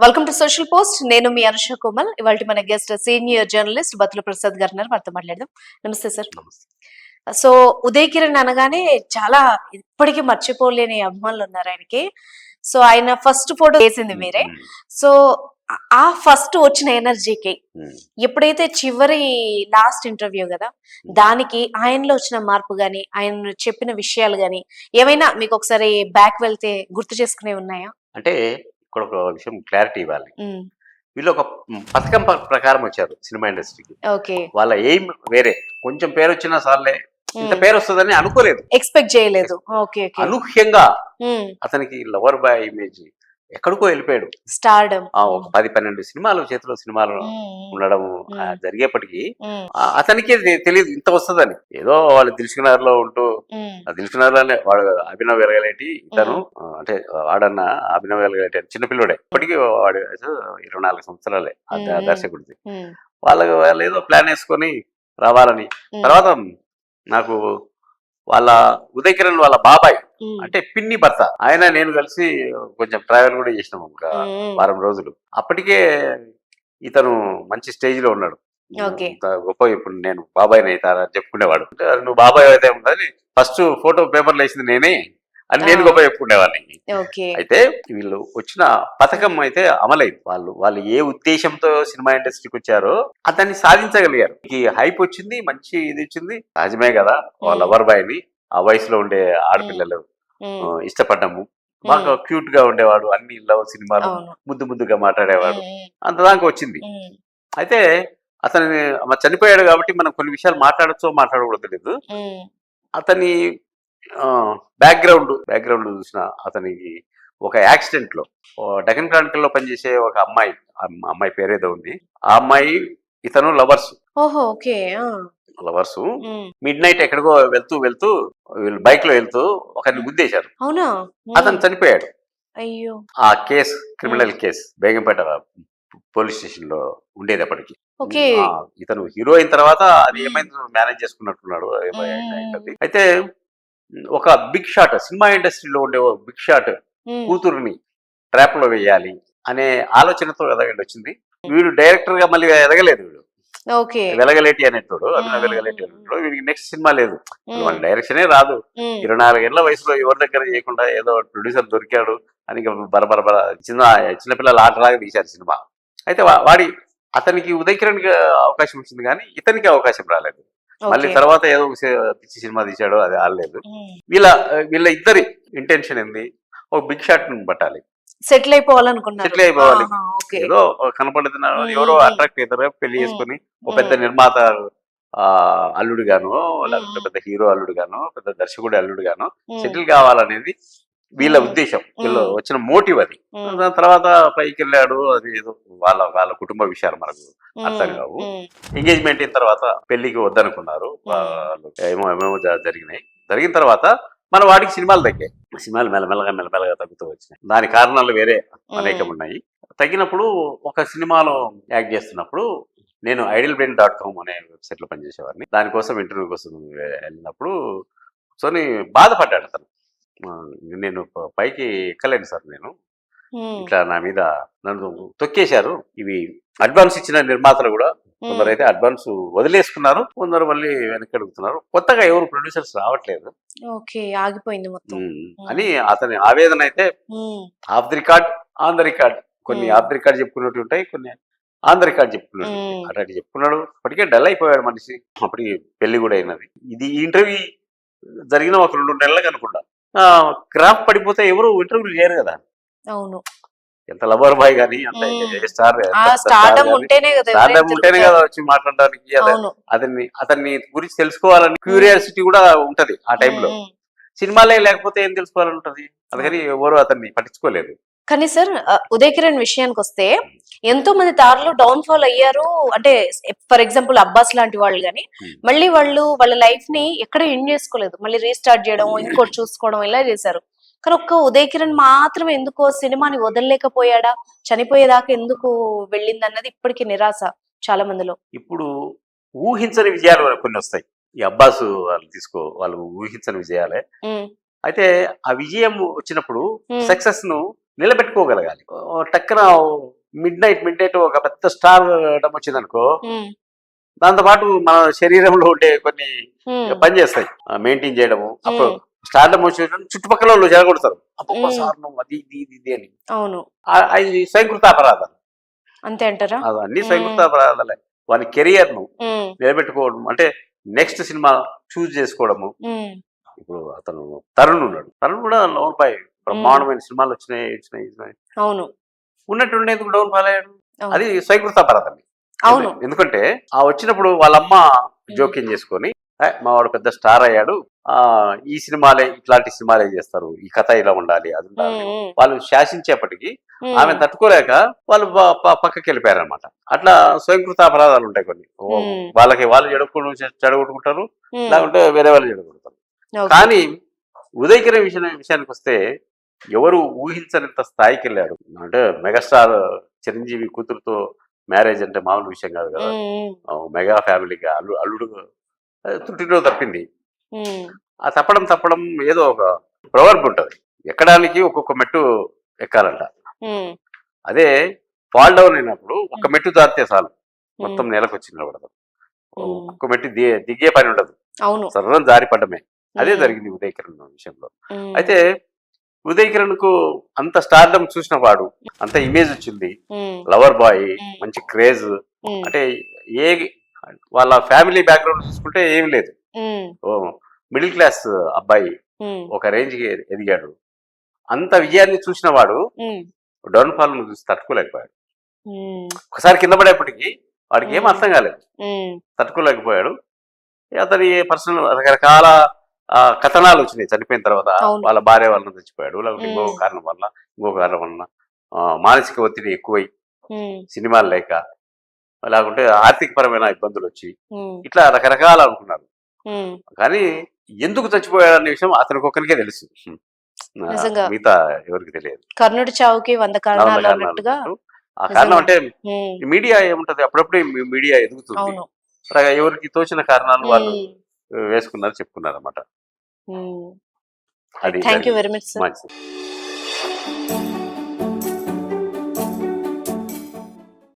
Welcome to social post. నేను మీ అనుష కోమల్. ఇవాళ మన guest senior journalist Bathula Prasad గారు ఉన్నారు. వారితో మాట్లాడదాం. నమస్తే సార్. నమస్తే. సో ఉదయ్ కిరణ్ అనగానే చాలా ఇప్పటికీ మర్చిపోలేని అభిమానులు ఉన్నారు ఆయనకి. సో ఆయన ఫస్ట్ ఫోటో వేసింది మీరే. సో ఆ ఫస్ట్ వచ్చిన ఎనర్జీకి ఎప్పుడైతే చివరి లాస్ట్ ఇంటర్వ్యూ కదా, దానికి ఆయనలో వచ్చిన మార్పు గాని, ఆయన చెప్పిన విషయాలు గాని ఏమైనా మీకు ఒకసారి బ్యాక్ వెళ్తే గుర్తు చేసుకునే ఉన్నాయా? అంటే ఇక్కడ ఒక విషయం క్లారిటీ ఇవ్వాలి. ఉమ్, వీళ్ళు ఒక పథకం ప్రకారం వచ్చారు సినిమా ఇండస్ట్రీకి. ఓకే. వాళ్ళ ఎయిమ్ వేరే. కొంచెం పేరు వచ్చినా సార్లే, ఇంత పేరు వస్తుందని అనుకోలేదు, ఎక్స్పెక్ట్ చేయలేదు. Okay okay. అనూహ్యంగా అతనికి లవర్ బాయ్ ఇమేజ్ ఎక్కడికో వెళ్ళిపోయాడు. స్టార్డమ్. ఒక 10-12 సినిమాలు చేతిలో సినిమాలు ఉండడం జరిగేప్పటికీ అతనికి తెలియదు ఇంత వస్తుందని. ఏదో వాళ్ళు దిల్సుకున్నారులో ఉంటూ, దిల్సుకున్నారులోనే వాడు అభినవ్ వెలగలేటి, ఇతను అంటే వాడన్న అభినవ్ వెలగలేటి చిన్నపిల్లడే. ఇప్పటికీ వాడు 24 సంవత్సరాలే దర్శకుడిది. వాళ్ళు ఏదో ప్లాన్ వేసుకొని రావాలని. తర్వాత నాకు వాళ్ళ ఉదయ్ కిరణ్ వాళ్ళ బాబాయ్ అంటే పిన్ని భర్త, ఆయన నేను కలిసి కొంచెం ట్రావెల్ కూడా చేసినాం ఒక వారం రోజులు. అప్పటికే ఇతను మంచి స్టేజ్ లో ఉన్నాడు. గొప్ప ఇప్పుడు నేను బాబాయ్ అవుతానని చెప్పుకునేవాడు. నువ్వు బాబాయ్ అయితే ఉందని ఫస్ట్ ఫోటో పేపర్లు వేసింది నేనే అని నేను గొప్ప చెప్పుకునేవాడిని. అయితే వీళ్ళు వచ్చిన పథకం అయితే అమలైంది. వాళ్ళు ఏ ఉద్దేశంతో సినిమా ఇండస్ట్రీకి వచ్చారో అతన్ని సాధించగలిగారు. ఈ హైప్ వచ్చింది, మంచి ఇది వచ్చింది. సహజమే కదా, వాళ్ళ లవర్ బాయ్ ని ఆ వయసులో ఉండే ఆడపిల్లలు ఇష్టపడ్డాము. బాగా క్యూట్ గా ఉండేవాడు, అన్ని లవ్ సినిమాలు ముద్దు ముద్దుగా మాట్లాడేవాడు, అంతదాకా వచ్చింది. అయితే అతని చనిపోయాడు కాబట్టి మనం కొన్ని విషయాలు మాట్లాడచ్చో మాట్లాడకూడదు తెలియదు. అతని బ్యాక్గ్రౌండ్ చూసిన అతనికి ఒక యాక్సిడెంట్ లో డెక్కన్ క్రానికల్ లో పనిచేసే ఒక అమ్మాయి పేరేదో ఉంది. ఆ అమ్మాయి ఇతను లవర్స్. లవర్స్ మిడ్ నైట్ ఎక్కడికో వెళ్తూ వీళ్ళు బైక్ లో వెళ్తూ ఒకరిని గుద్దేశారు. అతను చనిపోయాడు. అయ్యో. ఆ case criminal case Begumpet police station లో ఉండేది అప్పటికి. ఇతను హీరో అయిన తర్వాత అది ఏమైంది మేనేజ్ చేసుకున్నట్టున్నాడు. అయితే ఒక బిగ్ షాట్, సినిమా ఇండస్ట్రీలో ఉండే బిగ్ షాట్ కూతురుని ట్రాప్ లో వేయాలి అనే ఆలోచనతో వచ్చింది. వీడు డైరెక్టర్ గా మళ్ళీ ఎదగలేదు. వీడు వెలగలేటి అనేటోడు, అభినవ్ వెలగలేటి అనేటోడు. వీడికి నెక్స్ట్ సినిమా లేదు, వాళ్ళ డైరెక్షనే రాదు. 24 ఏళ్ల వయసులో ఎవరి దగ్గర చేయకుండా ఏదో ప్రొడ్యూసర్ దొరికాడు అని బరబర చిన్నపిల్లల ఆటలాగా తీశారు సినిమా. అయితే అతనికి ఉదయ్ కిరణ్ అవకాశం వచ్చింది కానీ ఇతనికి అవకాశం రాలేదు. మళ్ళీ తర్వాత ఏదో పిచ్చి సినిమా తీశాడు, అది ఆడలేదు. వీళ్ళ ఇద్దరి ఇంటెన్షన్ ఏంది, ఒక బిగ్ షాట్ పట్టాలి, సెటిల్ అయిపోవాలి. ఏదో కనపడుతున్నారు, ఎవరో అట్రాక్ట్ అవుతారో పెళ్లి చేసుకుని ఒక పెద్ద నిర్మాత అల్లుడు గాను, లేకపోతే పెద్ద హీరో అల్లుడు గాను, పెద్ద దర్శకుడి అల్లుడు గాను సెటిల్ కావాలనేది వీళ్ళ ఉద్దేశం. వీళ్ళు వచ్చిన మోటివ్ అది. దాని తర్వాత పైకి వెళ్ళాడు, అది ఏదో వాళ్ళ కుటుంబ విషయాలు మనకు అర్థం కావు. ఎంగేజ్మెంట్ అయిన తర్వాత పెళ్లికి వద్దనుకున్నారు. ఏమేమో జరిగిన తర్వాత మన వాడికి సినిమాలు తగ్గాయి. సినిమాలు మెల్లమెల్లగా తగ్గుతూ వచ్చినాయి. దాని కారణాలు వేరే అనేకం ఉన్నాయి. తగ్గినప్పుడు ఒక సినిమాలో యాక్ట్ చేస్తున్నప్పుడు నేను idlebrain.com అనే వెబ్సైట్ లో పనిచేసేవాడిని. దానికోసం ఇంటర్వ్యూ కోసం వెళ్ళినప్పుడు బాధపడ్డాడు అతను. నేను పైకి ఎక్కలేను సార్, నేను ఇట్లా నా మీద నన్ను తొక్కేశారు. ఇవి అడ్వాన్స్ ఇచ్చిన నిర్మాతలు కూడా కొందరు అయితే అడ్వాన్స్ వదిలేసుకున్నారు, కొందరు మళ్ళీ వెనక్కి అడుగుతున్నారు. కొత్తగా ఎవరు ప్రొడ్యూసర్స్ రావట్లేదు, ఆగిపోయింది మొత్తం అని అతని ఆవేదన. అయితే of the record, on the record, కొన్ని ఆఫ్ ది రికార్డ్ చెప్పుకున్నట్టు ఉంటాయి, కొన్ని ఆన్ ద రికార్డ్ చెప్పుకున్నట్టు. అట్లాంటి చెప్పుకున్నాడు. అప్పటికే డల్ అయిపోయాడు మనిషి. అప్పటికి పెళ్లి కూడా అయినది. ఇది ఈ ఇంటర్వ్యూ జరిగిన ఒక 2 నెలలకు అనుకుంటా. గ్రాఫ్ పడిపోతే ఎవరు ఇంటర్వ్యూలు చేయరు కదా. అవును. ఎంత లవర్ బాయ్ గానీ, అంత స్టార్డమ్ ఉంటేనే కదా వచ్చి మాట్లాడడానికి. అతన్ని గురించి తెలుసుకోవాలని క్యూరియాసిటీ కూడా ఉంటది ఆ టైంలో. సినిమాలే లేకపోతే ఏం తెలుసుకోవాలని ఉంటది. అందుకని ఎవరు అతన్ని పట్టించుకోలేదు. కానీ సార్, ఉదయ్ కిరణ్ విషయానికి వస్తే ఎంతో మంది తారలు డౌన్ ఫాల్ అయ్యారు. అంటే ఫర్ ఎగ్జాంపుల్ అబ్బాస్ లాంటి వాళ్ళు గాని మళ్ళీ వాళ్ళ లైఫ్ ని ఎక్కడ ఎండ్ చేసుకోలేదు, మళ్ళీ రీస్టార్ట్ చేయడం, ఇంకోటి చూసుకోవడం ఇలా చేశారు. కానీ ఒక్క ఉదయ్ కిరణ్ మాత్రం ఎందుకో సినిమాని వదలలేకపోయాడా, చనిపోయేదాకా ఎందుకు వెళ్ళింది అన్నది ఇప్పటికీ నిరాశ చాలా మందిలో. ఇప్పుడు ఊహించని విజయాలు కొన్ని వస్తాయి. ఈ అబ్బాస్ వాళ్ళు ఊహించని విజయాలే. అయితే ఆ విజయం వచ్చినప్పుడు సక్సెస్ ను నిలబెట్టుకోగలగాలి. టక్కన మిడ్ నైట్ ఒక పెద్ద స్టార్ వచ్చింది అనుకో, ఉమ్, దాంతో పాటు మన శరీరంలో ఉండే కొన్ని ఉమ్, పని చేస్తాయి, మెయింటైన్ చేయడము. అప్పుడు ఉమ్, స్టార్డమ్ వచ్చి చుట్టుపక్కల వాళ్ళు జరగొడతారు, అప్పొక్క ఉమ్, సార్ నువ్వు అది ఇది ఇది ఇది అని. అవును, అది స్వయంకృత అపరాధాలు, అంతే అంటారా? అది అన్ని ఉమ్, స్వయంకృత అపరాధాలే. వాని కెరియర్ ను ఉమ్, నిలబెట్టుకోవడం అంటే నెక్స్ట్ సినిమా చూస్ చేసుకోవడము. ఉమ్, ఇప్పుడు అతను తరుణ్ ఉన్నాడు, తరుణ్ కూడా లవర్ బాయ్, బ్రహ్మాండమైన సినిమాలు వచ్చినాయి. అవును, ఉన్నట్టు ఉండేందుకు డౌన్ ఫాల్ అయ్యాడు, అవును, అది స్వయంకృత అపరాధం. అవును, ఎందుకంటే ఆ వచ్చినప్పుడు వాళ్ళ అమ్మ జోక్యం చేసుకొని, మా వాడు పెద్ద స్టార్ అయ్యాడు, ఈ సినిమాలే ఇట్లాంటి సినిమాలే చేస్తారు, ఈ కథ ఇలా ఉండాలి అది ఉండాలి ఉమ్, ఉమ్, వాళ్ళు శాసించేపటికి ఉమ్, ఆమె తట్టుకోలేక వాళ్ళు పక్కకి వెళ్ళిపోయారనమాట. అట్లా స్వయంకృత అపరాధాలు ఉంటాయి కొన్ని. ఉమ్, వాళ్ళకి వాళ్ళు చెడగొట్టుకుంటారు, ఉమ్, లేకుంటే వేరే వాళ్ళు చెడగొడతారు. ఓకే. కానీ ఉదయకిర విషయానికి వస్తే ఎవరు ఊహించనంత స్థాయికి వెళ్ళాడు. అంటే మెగాస్టార్ చిరంజీవి కూతురుతో మ్యారేజ్ అంటే మామూలు విషయం కాదు కదా. ఉమ్, మెగా ఫ్యామిలీగా అల్లుడు తుట్టిలో తప్పింది. ఉమ్, ఆ తప్పడం ఏదో ఒక ప్రవర్బ్ ఉంటుంది, ఎక్కడానికి ఒక్కొక్క మెట్టు ఎక్కాలంట. ఉమ్, అదే ఫాల్ డౌన్ అయినప్పుడు ఒక మెట్టు దాటితే చాలు, మొత్తం ఉమ్, నేలకు వచ్చి నిలబడతారు. ఉమ్, ఒక్కొక్క మెట్టు దిగే పని ఉండదు, అవును, సర్రం జారి పడ్డమే. అదే ఉమ్, జరిగింది ఉదయ్ కిరణ్ విషయంలో. ఉమ్, అయితే ఉదయ్ కిరణ్ కు అంత స్టార్డమ్ చూసిన వాడు, అంత ఇమేజ్ వచ్చింది, ఉమ్, లవర్ బాయ్, ఉమ్, మంచి క్రేజ్. ఉమ్, అంటే ఏ వాళ్ళ ఫ్యామిలీ బ్యాక్గ్రౌండ్ చూసుకుంటే ఏమి లేదు, ఉమ్, ఓ మిడిల్ క్లాస్ అబ్బాయి ఉమ్, ఒక రేంజ్కి ఎదిగాడు. అంత విజయాన్ని చూసిన వాడు ఉమ్, డౌన్ ఫాల్ చూసి తట్టుకోలేకపోయాడు. ఉమ్, ఒకసారి కింద పడేప్పటికి వాడికి ఏం అర్థం కాలేదు, ఉమ్, తట్టుకోలేకపోయాడు. అతని పర్సనల్ రకరకాల కథనాలు వచ్చినాయి చనిపోయిన తర్వాత. అవును, వాళ్ళ భార్య వలన చచ్చిపోయాడు, లేకపోతే ఉమ్, ఇంకో కారణం వలన మానసిక ఒత్తిడి ఎక్కువై ఉమ్, సినిమాలు లేక, లేకుంటే ఆర్థిక పరమైన ఇబ్బందులు వచ్చి, ఉమ్, ఇట్లా రకరకాలు అనుకున్నారు. ఉమ్, కానీ ఎందుకు చచ్చిపోయాడు అనే విషయం అతనికి ఒక్కరికే తెలుసు, నిజంగా మిగతా ఎవరికి తెలియదు. కర్ణుడి చావుకి 100 వంద కారణాలు కారణాలు అన్నట్టుగా. అన్నట్టు. ఆ కారణం నిజంగా. అంటే ఉమ్, ఈ మీడియా ఏముంటది, అప్పుడప్పుడే మీడియా ఎదుగుతుంది, అవును. ఎవరికి తోచిన కారణాలు వాళ్ళు ఉమ్, వేసుకున్నారు, చెప్పుకున్నారు అన్నమాట. ఉమ్. అది thank you very much sir. మంచిది.